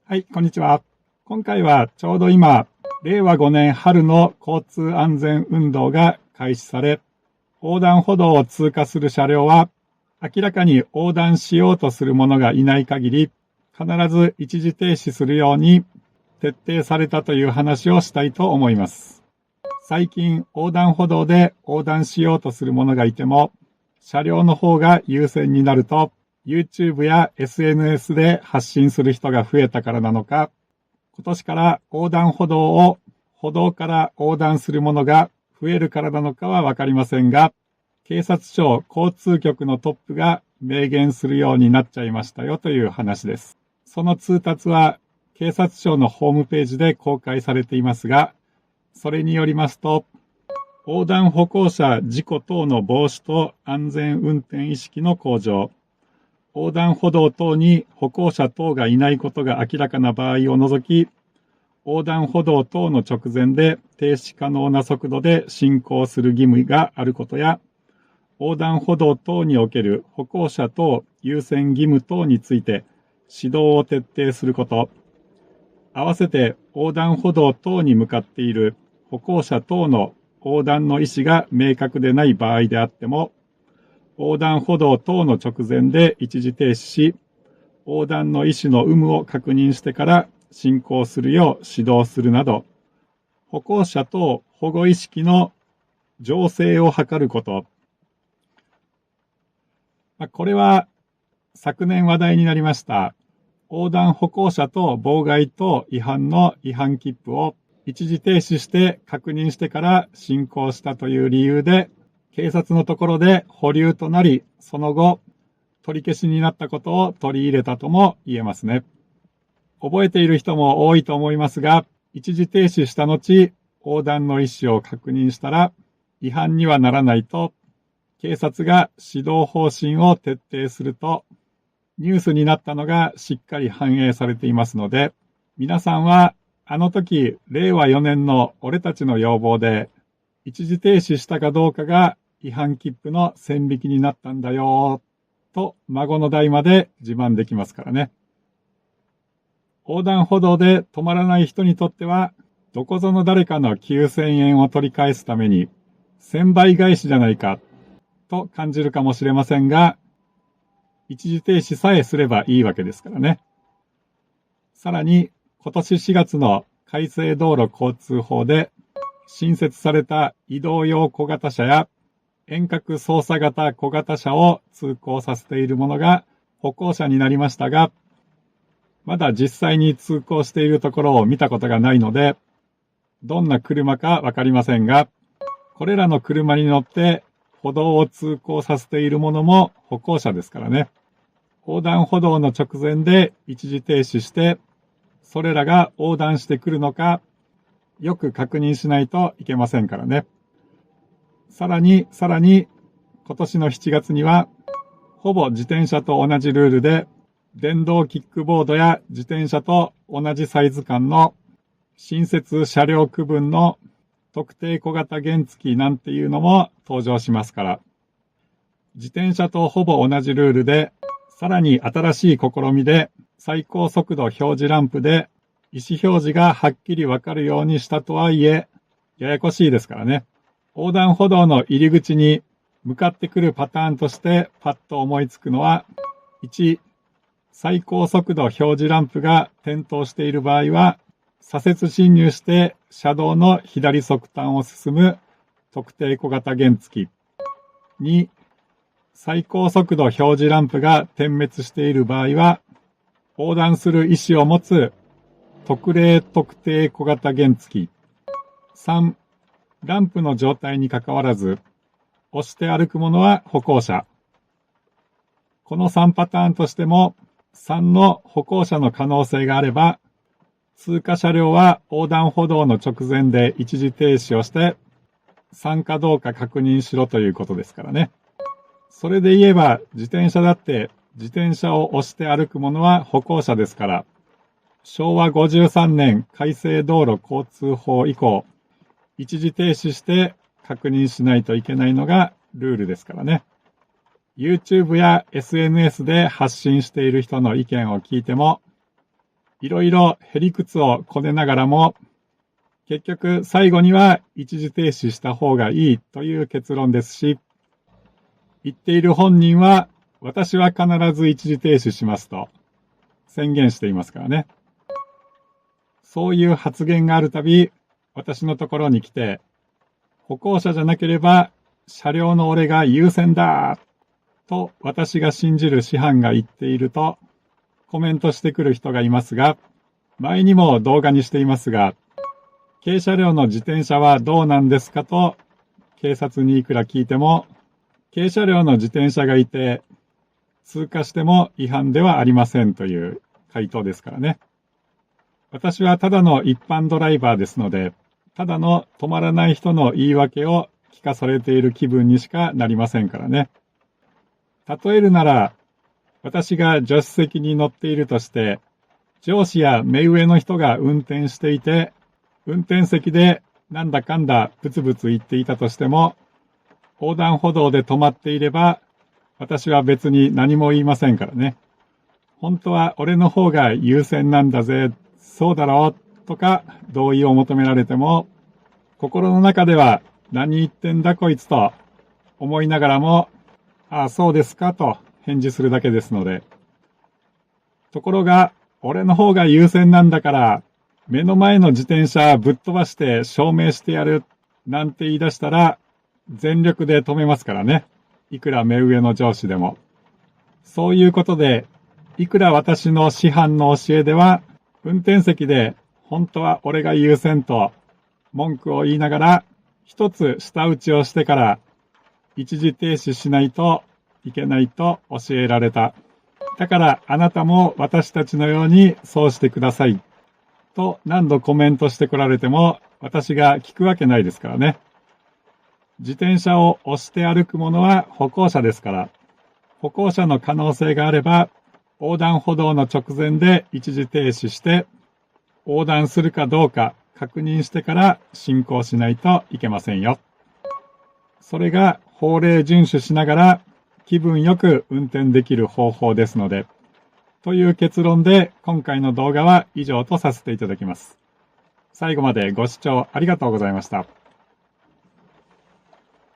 はい、こんにちは。今回はちょうど今、令和5年春の交通安全運動が開始され、横断歩道を通過する車両は、明らかに横断しようとする者がいない限り、必ず一時停止するように徹底されたという話をしたいと思います。最近、横断歩道で横断しようとする者がいても、車両の方が優先になると、YouTube や SNS で発信する人が増えたからなのか、今年から横断歩道を歩道から横断するものが増えるからなのかはわかりませんが、警察庁交通局のトップが明言するようになっちゃいましたよという話です。その通達は警察庁のホームページで公開されていますが、それによりますと、横断歩行者事故等の防止と安全運転意識の向上、横断歩道等に歩行者等がいないことが明らかな場合を除き、横断歩道等の直前で停止可能な速度で進行する義務があることや、横断歩道等における歩行者等優先義務等について指導を徹底すること、合わせて横断歩道等に向かっている歩行者等の横断の意思が明確でない場合であっても、横断歩道等の直前で一時停止し、横断の意思の有無を確認してから進行するよう指導するなど、歩行者等保護意識の醸成を図ること。これは昨年話題になりました。横断歩行者等妨害等違反の違反切符を一時停止して確認してから進行したという理由で、警察のところで保留となり、その後、取り消しになったことを取り入れたとも言えますね。覚えている人も多いと思いますが、一時停止した後、横断の意思を確認したら、違反にはならないと、警察が指導方針を徹底すると、ニュースになったのがしっかり反映されていますので、皆さんは、あの時、令和4年の俺たちの要望で、一時停止したかどうかが違反切符の線引きになったんだよ、と孫の代まで自慢できますからね。横断歩道で止まらない人にとっては、どこぞの誰かの9000円を取り返すために、1000倍返しじゃないか、と感じるかもしれませんが、一時停止さえすればいいわけですからね。さらに、今年4月の改正道路交通法で、新設された移動用小型車や遠隔操作型小型車を通行させているものが歩行者になりましたが、まだ実際に通行しているところを見たことがないので、どんな車かわかりませんが、これらの車に乗って歩道を通行させているものも歩行者ですからね。横断歩道の直前で一時停止して、それらが横断してくるのか、よく確認しないといけませんからね。さらに、今年の7月には、ほぼ自転車と同じルールで、電動キックボードや自転車と同じサイズ感の新設車両区分の特定小型原付なんていうのも登場しますから、自転車とほぼ同じルールで、さらに新しい試みで最高速度表示ランプで意思表示がはっきりわかるようにしたとはいえ、ややこしいですからね。横断歩道の入り口に向かってくるパターンとしてパッと思いつくのは、1、最高速度表示ランプが点灯している場合は、左折進入して車道の左側端を進む特定小型原付。2、最高速度表示ランプが点滅している場合は、横断する意思を持つ特例特定小型原付。3、ランプの状態にかかわらず、押して歩くものは歩行者。この3パターンとしても、3の歩行者の可能性があれば、通過車両は横断歩道の直前で一時停止をして、3かどうか確認しろということですからね。それで言えば、自転車だって自転車を押して歩くものは歩行者ですから、昭和53年改正道路交通法以降、一時停止して確認しないといけないのがルールですからね。YouTube や SNS で発信している人の意見を聞いても、いろいろへりくつをこねながらも、結局最後には一時停止した方がいいという結論ですし、言っている本人は私は必ず一時停止しますと宣言していますからね。そういう発言があるたび、私のところに来て、歩行者じゃなければ車両の俺が優先だと私が信じる師範が言っているとコメントしてくる人がいますが、前にも動画にしていますが、軽車両の自転車はどうなんですかと警察にいくら聞いても、軽車両の自転車がいて通過しても違反ではありませんという回答ですからね。私はただの一般ドライバーですので、ただの止まらない人の言い訳を聞かされている気分にしかなりませんからね。例えるなら、私が助手席に乗っているとして、上司や目上の人が運転していて、運転席でなんだかんだブツブツ言っていたとしても、横断歩道で止まっていれば、私は別に何も言いませんからね。本当は俺の方が優先なんだぜ、そうだろう、とか同意を求められても、心の中では何言ってんだこいつと思いながらも、ああそうですかと返事するだけですので。ところが、俺の方が優先なんだから、目の前の自転車ぶっ飛ばして証明してやるなんて言い出したら、全力で止めますからね。いくら目上の上司でも。そういうことで、いくら私の師範の教えでは、運転席で本当は俺が優先と文句を言いながら、一つ舌打ちをしてから一時停止しないといけないと教えられた。だからあなたも私たちのようにそうしてください。と何度コメントしてこられても私が聞くわけないですからね。自転車を押して歩く者は歩行者ですから、歩行者の可能性があれば横断歩道の直前で一時停止して横断するかどうか確認してから進行しないといけませんよ。それが法令遵守しながら気分よく運転できる方法ですので、という結論で今回の動画は以上とさせていただきます。最後までご視聴ありがとうございました。